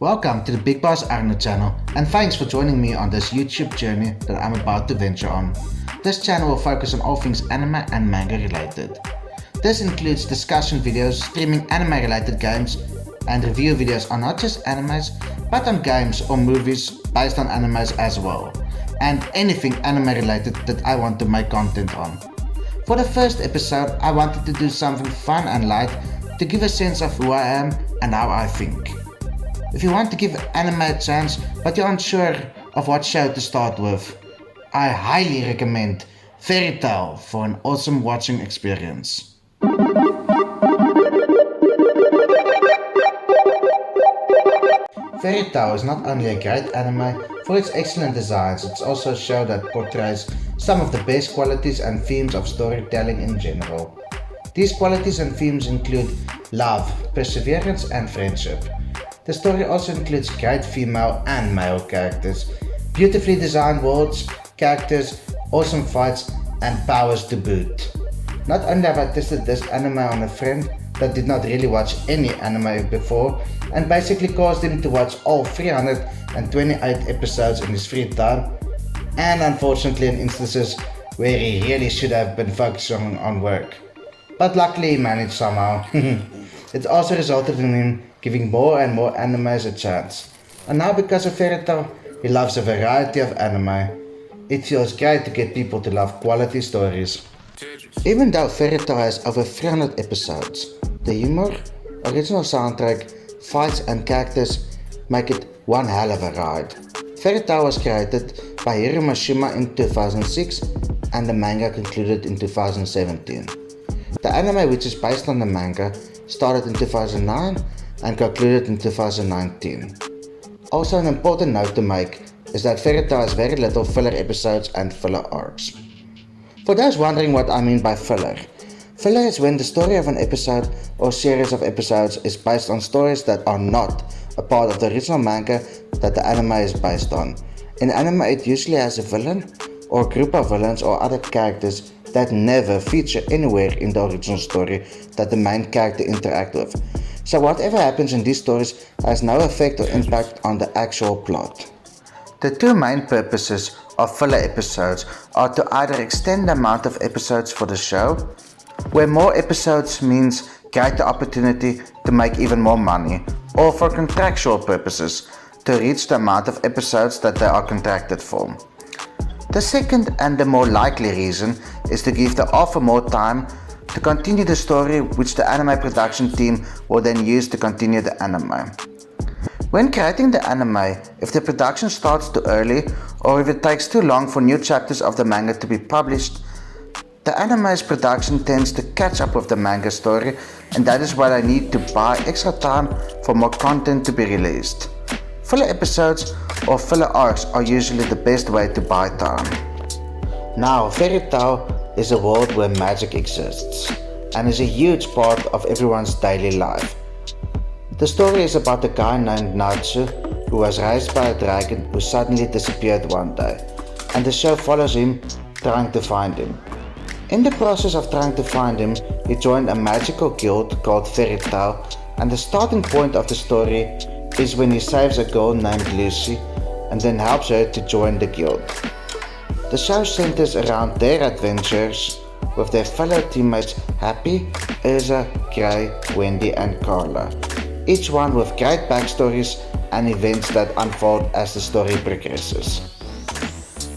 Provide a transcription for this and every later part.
Welcome to the Big Boss Arno channel, and thanks for joining me on this YouTube journey that I'm about to venture on. This channel will focus on all things anime and manga related. This includes discussion videos, streaming anime related games, and review videos on not just animes, but on games or movies based on animes as well, and anything anime related that I want to make content on. For the first episode, I wanted to do something fun and light to give a sense of who I am and how I think. If you want to give anime a chance but you're unsure of what show to start with, I highly recommend Fairy Tail for an awesome watching experience. Fairy Tail is not only a great anime for its excellent designs, it's also a show that portrays some of the best qualities and themes of storytelling in general. These qualities and themes include love, perseverance, and friendship. The story also includes great female and male characters, beautifully designed worlds, characters, awesome fights, and powers to boot. Not only have I tested this anime on a friend that did not really watch any anime before and basically caused him to watch all 328 episodes in his free time, and unfortunately in instances where he really should have been focusing on work. But luckily he managed somehow. It also resulted in him giving more and more animes a chance. And now because of Fairy Tail, he loves a variety of anime. It feels great to get people to love quality stories. Even though Fairy Tail has over 300 episodes, the humor, original soundtrack, fights and characters make it one hell of a ride. Fairy Tail was created by Hiro Mashima in 2006 and the manga concluded in 2017. The anime, which is based on the manga, started in 2009 and concluded in 2019. Also, an important note to make is that Fairy Tail has very little filler episodes and filler arcs. For those wondering what I mean by filler, filler is when the story of an episode or series of episodes is based on stories that are not a part of the original manga that the anime is based on. In anime, it usually has a villain or group of villains or other characters that never feature anywhere in the original story that the main character interacts with. So whatever happens in these stories has no effect or impact on the actual plot. The two main purposes of filler episodes are to either extend the amount of episodes for the show, where more episodes means greater opportunity to make even more money, or for contractual purposes, to reach the amount of episodes that they are contracted for. The second and the more likely reason is to give the author more time to continue the story, which the anime production team will then use to continue the anime. When creating the anime, if the production starts too early or if it takes too long for new chapters of the manga to be published, the anime's production tends to catch up with the manga story, and that is why they need to buy extra time for more content to be released. Filler episodes or filler arcs are usually the best way to buy time. Now, Fairy Tail is a world where magic exists and is a huge part of everyone's daily life. The story is about a guy named Natsu who was raised by a dragon who suddenly disappeared one day, and the show follows him trying to find him. In the process of trying to find him, he joined a magical guild called Fairy Tail, and the starting point of the story is when he saves a girl named Lucy and then helps her to join the guild. The show centers around their adventures with their fellow teammates Happy, Urza, Gray, Wendy and Carla, each one with great backstories and events that unfold as the story progresses.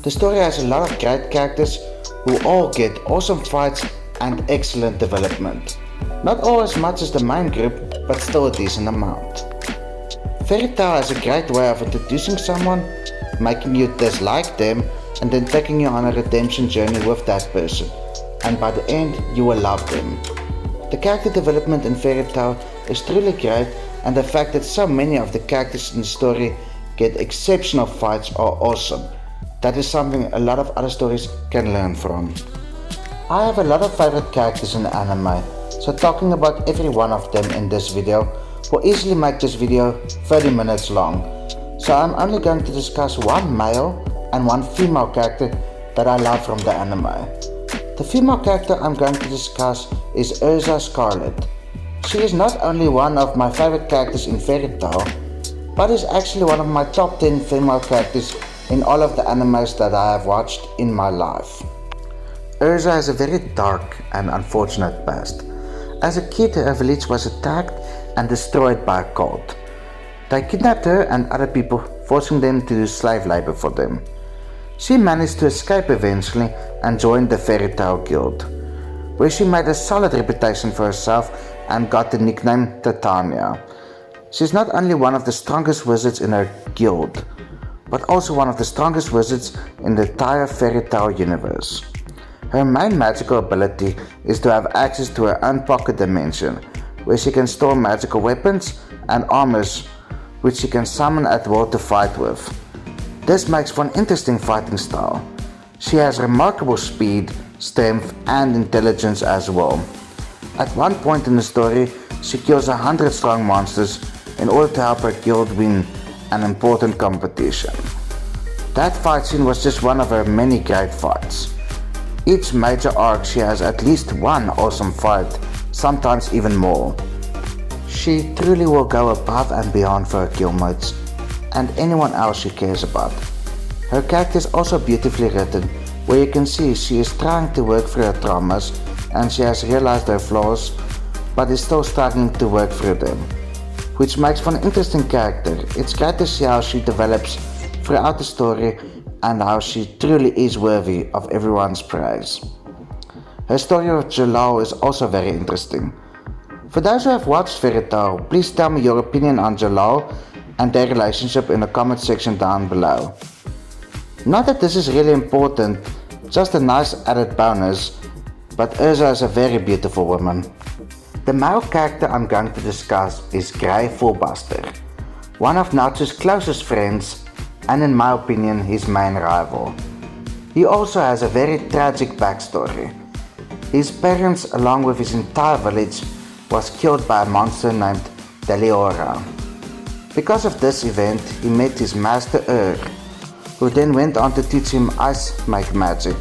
The story has a lot of great characters who all get awesome fights and excellent development. Not all as much as the main group, but still a decent amount. Fairy Tail has a great way of introducing someone, making you dislike them, and then taking you on a redemption journey with that person, and by the end you will love them. The character development in Fairy Tail is truly great, and the fact that so many of the characters in the story get exceptional fights are awesome. That is something a lot of other stories can learn from. I have a lot of favorite characters in the anime, so talking about every one of them in this video will easily make this video 30 minutes long. So I'm only going to discuss one male and one female character that I love from the anime. The female character I'm going to discuss is Urza Scarlet. She is not only one of my favorite characters in Fairy Tail, but is actually one of my top 10 female characters in all of the animes that I have watched in my life. Urza has a very dark and unfortunate past. As a kid, her village was attacked and destroyed by a cult. They kidnapped her and other people, forcing them to do slave labor for them. She managed to escape eventually and joined the Fairy Tail Guild, where she made a solid reputation for herself and got the nickname Titania. She's not only one of the strongest wizards in her guild, but also one of the strongest wizards in the entire Fairy Tail universe. Her main magical ability is to have access to her own pocket dimension, where she can store magical weapons and armors which she can summon at will to fight with. This makes for an interesting fighting style. She has remarkable speed, strength and intelligence as well. At one point in the story, she kills 100 strong monsters in order to help her guild win an important competition. That fight scene was just one of her many great fights. Each major arc she has at least one awesome fight, sometimes even more. She truly will go above and beyond for her guildmates and anyone else she cares about. Her character is also beautifully written, where you can see she is trying to work through her traumas and she has realized her flaws, but is still struggling to work through them, which makes for an interesting character. It's great to see how she develops throughout the story and how she truly is worthy of everyone's praise. Her story with Jalal is also very interesting. For those who have watched Fairy Tail, please tell me your opinion on Jalal and their relationship in the comment section down below. Not that this is really important, just a nice added bonus, but Urza is a very beautiful woman. The male character I'm going to discuss is Grey Fullbuster, one of Natsu's closest friends and in my opinion his main rival. He also has a very tragic backstory. His parents along with his entire village was killed by a monster named Deliora. Because of this event, he met his master who then went on to teach him ice magic.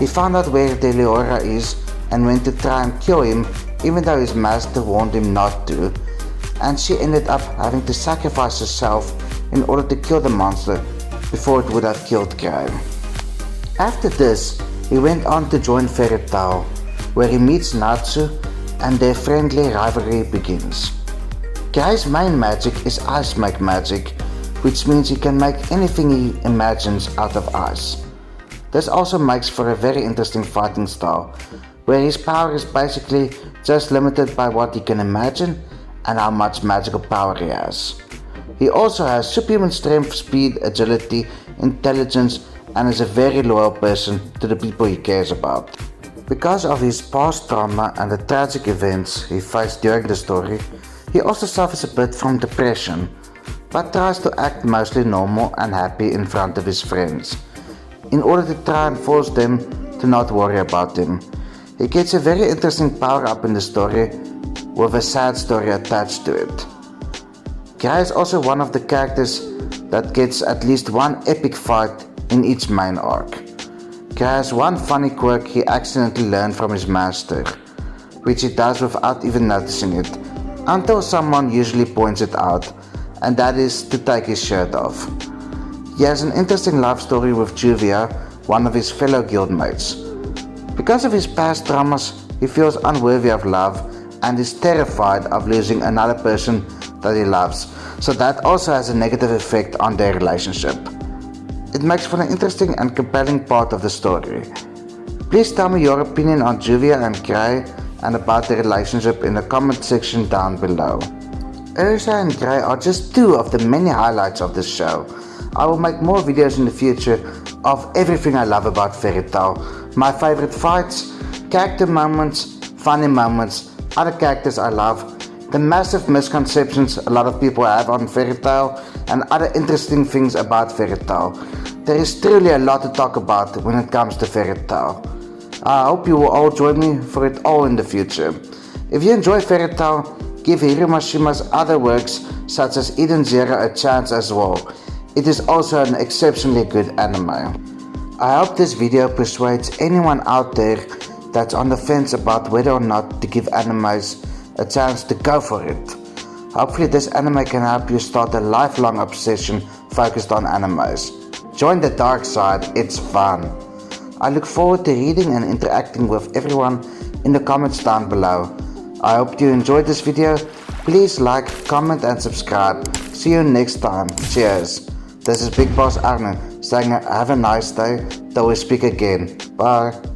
He found out where Deliora is and went to try and kill him, even though his master warned him not to, and she ended up having to sacrifice herself in order to kill the monster before it would have killed Grey. After this, he went on to join Fairy Tail, where he meets Natsu and their friendly rivalry begins. Grey's main magic is ice magic, which means he can make anything he imagines out of ice. This also makes for a very interesting fighting style, where his power is basically just limited by what he can imagine and how much magical power he has. He also has superhuman strength, speed, agility, intelligence, and is a very loyal person to the people he cares about. Because of his past trauma and the tragic events he faced during the story, he also suffers a bit from depression, but tries to act mostly normal and happy in front of his friends, in order to try and force them to not worry about him. He gets a very interesting power up in the story, with a sad story attached to it. Grey is also one of the characters that gets at least one epic fight in each main arc. Grey has one funny quirk he accidentally learned from his master, which he does without even noticing it, until someone usually points it out, and that is to take his shirt off. He has an interesting love story with Juvia, one of his fellow guildmates. Because of his past traumas, he feels unworthy of love and is terrified of losing another person that he loves, so that also has a negative effect on their relationship. It makes for an interesting and compelling part of the story. Please tell me your opinion on Juvia and Grey and about their relationship in the comment section down below. Urza and Grey are just two of the many highlights of this show. I will make more videos in the future of everything I love about Fairy Tail. My favorite fights, character moments, funny moments, other characters I love, the massive misconceptions a lot of people have on Fairy Tail, and other interesting things about Fairy Tail. There is truly a lot to talk about when it comes to Fairy Tail. I hope you will all join me for it all in the future. If you enjoy Fairy Tail, give Hiro Mashima's other works such as Eden Zero a chance as well. It is also an exceptionally good anime. I hope this video persuades anyone out there that's on the fence about whether or not to give animes a chance to go for it. Hopefully this anime can help you start a lifelong obsession focused on animes. Join the dark side, it's fun. I look forward to reading and interacting with everyone in the comments down below. I hope you enjoyed this video. Please like, comment and subscribe. See you next time. Cheers. This is Big Boss Arne saying have a nice day till we speak again. Bye.